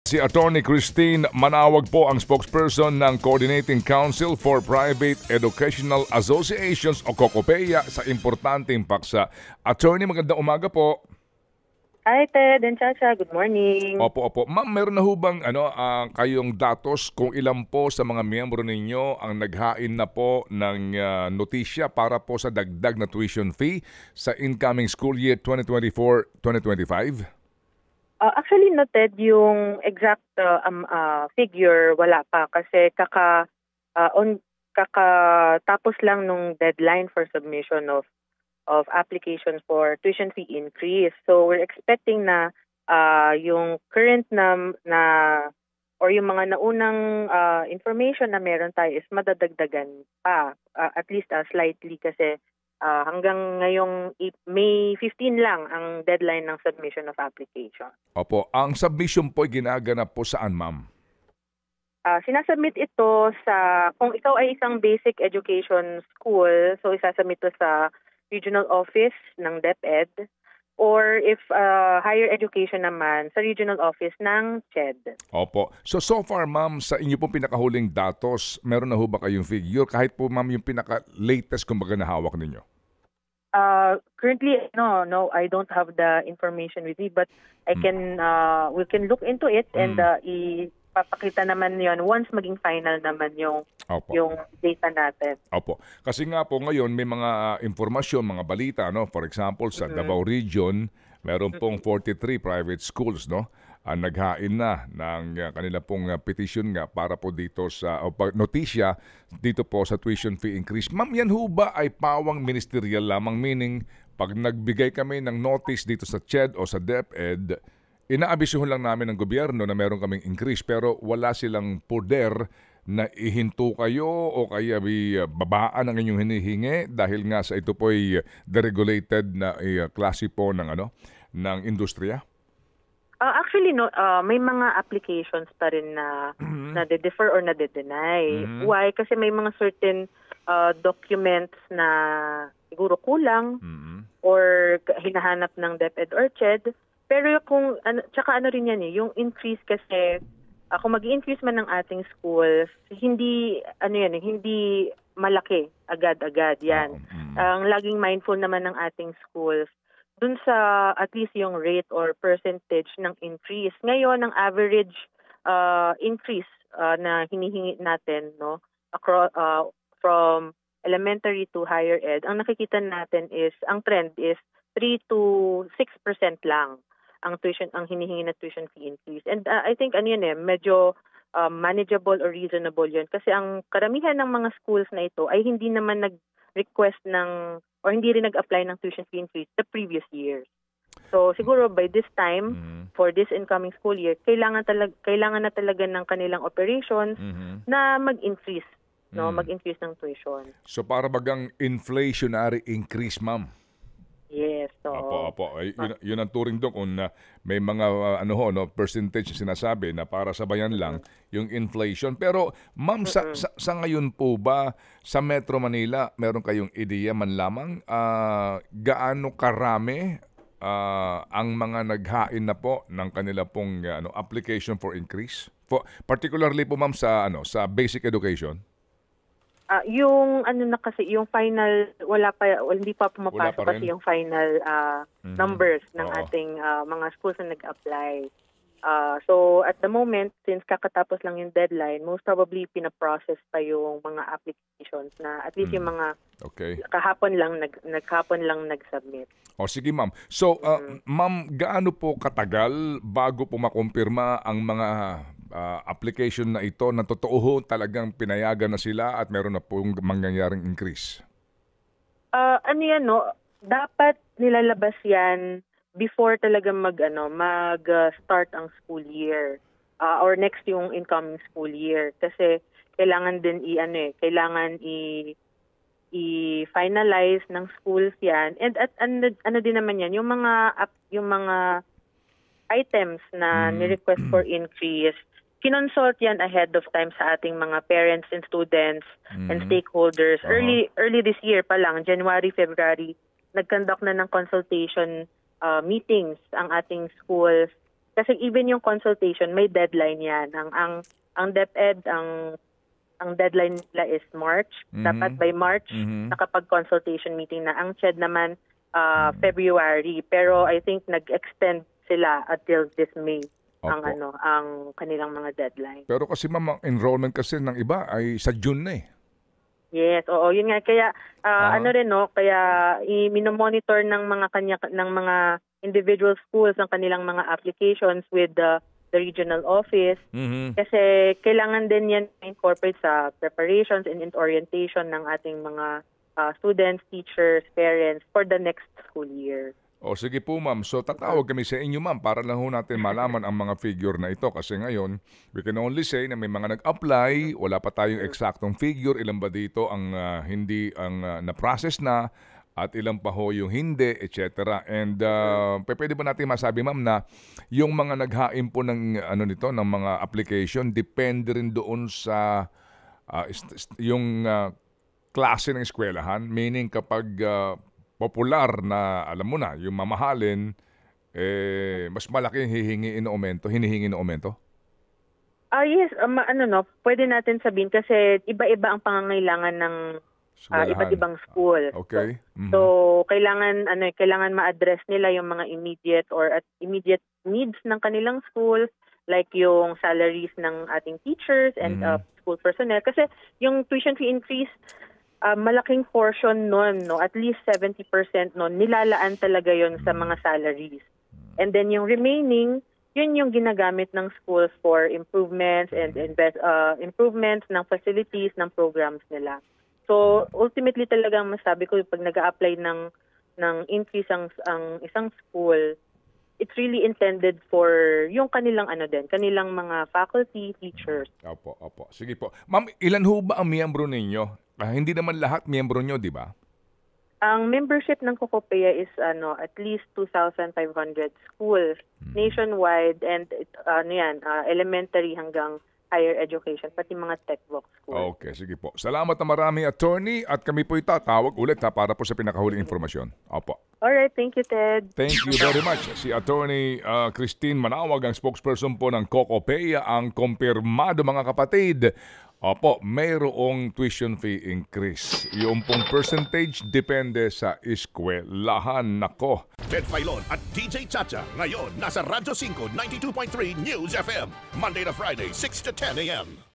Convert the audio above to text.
Si Attorney Christine Manawag po ang spokesperson ng Coordinating Council for Private Educational Associations o COCOPEA sa importanteng paksa. Attorney, magandang umaga po. Hi, Ted and Chacha. Good morning. Opo. Ma'am, meron na ho bang kayong datos kung ilan po sa mga miyembro ninyo ang naghain na po ng notisya para po sa dagdag na tuition fee sa incoming school year 2024-2025? Actually, noted yung exact figure, wala pa kasi kakatapos lang nung deadline for submission of applications for tuition fee increase. So we're expecting na yung current na or yung mga naunang information na meron tayo is madadagdagan pa, at least slightly kasi hanggang ngayong May 15 lang ang deadline ng submission of application. Opo, ang submission po ay ginaganap po saan, ma'am? Sinasubmit ito kung ikaw ay isang basic education school, so isasubmit ito sa regional office ng DepEd, or if higher education naman, sa regional office ng CHED. Opo. So far, ma'am, sa inyo pong pinakahuli datos, meron na ho ba kayong figure? Kahit po, ma'am, yung pinaka-latest kumbaga na hawak ninyo? Currently, no, I don't have the information with me, but we can look into it and ipapakita naman yon once maging final naman yung data natin. Opo. Kasi nga po ngayon may mga informasyon, mga balita, no? For example, sa Davao Region, meron pong 43 private schools, no? Naghain na ng kanila pong petition nga para po dito sa notisya dito po sa tuition fee increase. Ma'am, yan ho ba ay pawang ministerial lamang? Meaning, pag nagbigay kami ng notice dito sa CHED o sa DepEd, inaabisuhan lang namin ng gobyerno na meron kaming increase pero wala silang poder na ihinto kayo o kaya babaan ang inyong hinihingi dahil nga sa ito po ay deregulated na klase po ng industriya? Actually, no, may mga applications pa rin na na-defer or na-deny. Why? Kasi may mga certain documents na siguro kulang or hinahanap ng DepEd or CHED. Pero tsaka rin yan yung increase kasi kung mag-increase man ng ating schools, hindi malaki agad-agad yan. Ang laging mindful naman ng ating schools dun sa at least yung rate or percentage ng increase. Ngayon, ang average increase na hinihingi natin, no, across from elementary to higher ed, ang nakikita natin is ang trend is 3 to 6% lang ang hinihingi na tuition fee increase. And I think medyo manageable or reasonable 'yun kasi ang karamihan ng mga schools na ito ay hindi naman nag-request or hindi rin nag-apply ng tuition fee increase the previous years. So siguro by this time for this incoming school year, kailangan na talaga ng kanilang operations na mag-increase, no, mag-increase ng tuition. So para bagang inflationary increase, ma'am? Yes. So, Opo. Yun ang turing doon kung may mga percentage sinasabi na para sabayan lang yung inflation. Pero ma'am, sa ngayon po ba sa Metro Manila meron kayong ideya man lamang gaano karami ang mga naghain na po ng kanila pong application for increase? Particularly po ma'am sa basic education? Yung yung final hindi pa pumapasok kasi yung final numbers ng ating mga schools na nag-apply. So at the moment, since kakatapos lang yung deadline, most probably pina-process pa yung mga applications na at least yung mga kahapon lang nag-submit. Sige ma'am. So ma'am, gaano po katagal bago po makumpirma ang mga application na ito na totoo talagang pinayagan na sila at meron na pong mangyayaring increase? Dapat nilalabas yan before talaga mag-start ang school year or next yung incoming school year kasi kailangan din i-finalize ng schools yan and din naman yan yung mga items na ni-request for increase, kinonsult yan ahead of time sa ating mga parents and students and stakeholders. Early this year pa lang, January, February, nag-conduct na ng consultation meetings ang ating schools Kasi even yung consultation, may deadline yan. Ang DepEd, ang deadline nila is March. Dapat by March, nakapag-consultation meeting na. Ang CHED naman, February. Pero I think nag-extend sila until this May ang kanilang mga deadline. Pero kasi ma'am, ang enrollment kasi ng iba ay sa June na eh. Yes, oo, yun nga kaya kaya i-monitor ng mga individual schools ang kanilang mga applications with the regional office kasi kailangan din yan incorporate sa preparations and orientation ng ating mga students, teachers, parents for the next school year. O sige po ma'am, so tatawag kami sa inyo ma'am para lang ho natin malaman ang mga figure na ito kasi ngayon we can only say na may mga nag-apply, wala pa tayong eksaktong figure, ilan ba dito ang na-process na at ilan pa ho yung hindi, etc. And pwede ba natin masabi ma'am na yung mga naghain po ng nito ng mga application depende rin doon sa yung klase ng eskwelahan, meaning kapag popular na, alam mo na, yung mamahalin, mas malaki hinihingi ng aumento? Yes, pwede natin sabihin kasi iba-iba ang pangangailangan ng iba't ibang school. Okay. So, kailangan ma-address nila yung mga immediate needs ng kanilang school, like yung salaries ng ating teachers and school personnel. Kasi yung tuition fee increase, malaking portion nun, at least 70% nun, nilalaan talaga yon sa mga salaries. And then yung remaining, yun yung ginagamit ng schools for improvements and improvements ng facilities, ng programs nila. So ultimately talagang masabi ko pag nag-a-apply ng increase ang isang school, it's really intended for yung kanilang kanilang mga faculty, teachers. Opo. Sige po. Ma'am, ilan ho ba ang miyembro ninyo? Hindi naman lahat miyembro nyo, di ba? Ang membership ng COCOPEA is at least 2,500 schools nationwide and elementary hanggang higher education, pati mga tech-voc schools. Okay, sige po. Salamat na marami, attorney, at kami po itatawag ulit para po sa pinakahuling informasyon. Opo. Alright, thank you, Ted. Thank you very much. Si Attorney Christine Manawag, ang spokesperson po ng COCOPEA, ang kumpirmado mga kapatid. Opo, mayroong tuition fee increase. Yung pong percentage depende sa eskwelahan. Nako. Ted Filon at DJ Chacha. Ngayon, nasa Radyo 5, 92.3 News FM. Monday to Friday, 6 to 10 a.m.